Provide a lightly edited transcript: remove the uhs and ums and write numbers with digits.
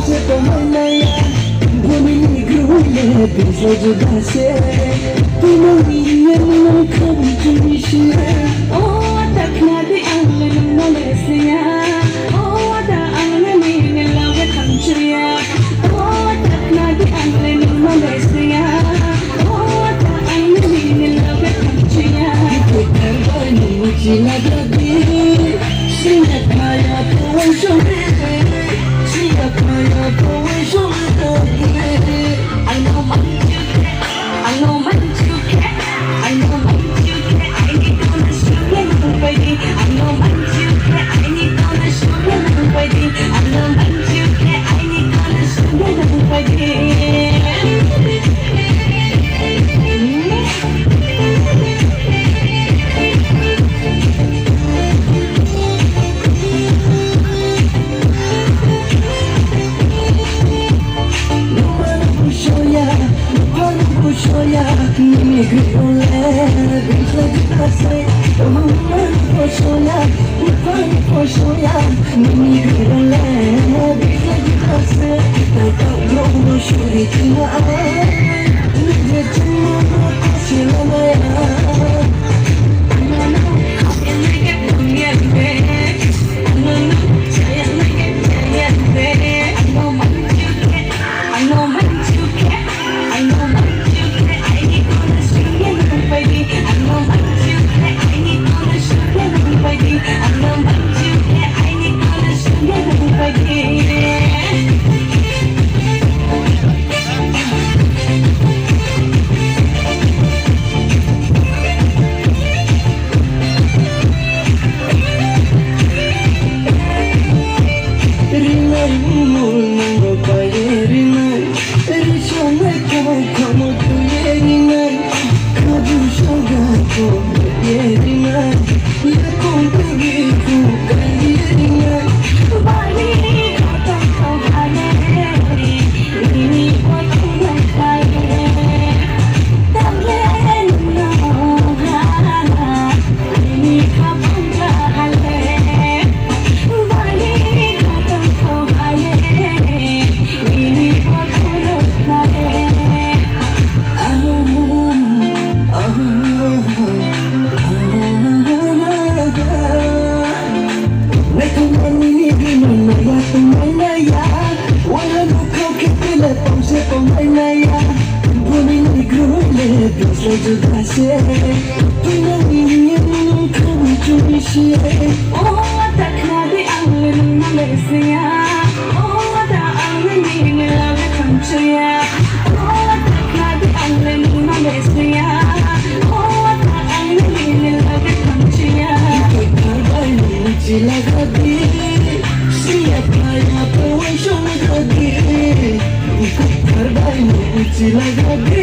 से तो मैं नया भूमि निगरूले बिजले जुदा से तुम ये मन कभी चुनिशिए ओ तकना di anglen Malaysia o da anglen ni lawe country o tकना di anglen Malaysia o da anglen ni lawe country करवानी मुझे लगा दी सिंह खाया तो वही शोरे सिंह खाया तो वही शोरे I know my I know my I know my I need on the sugar baby I know my I need on the sugar baby I know my I need on the sugar baby Shoya, me grole, bitle dikase, oh shoya, shoya, me grole, bitle dikase, ta no shuri tina, nije chuma kashila maya. Like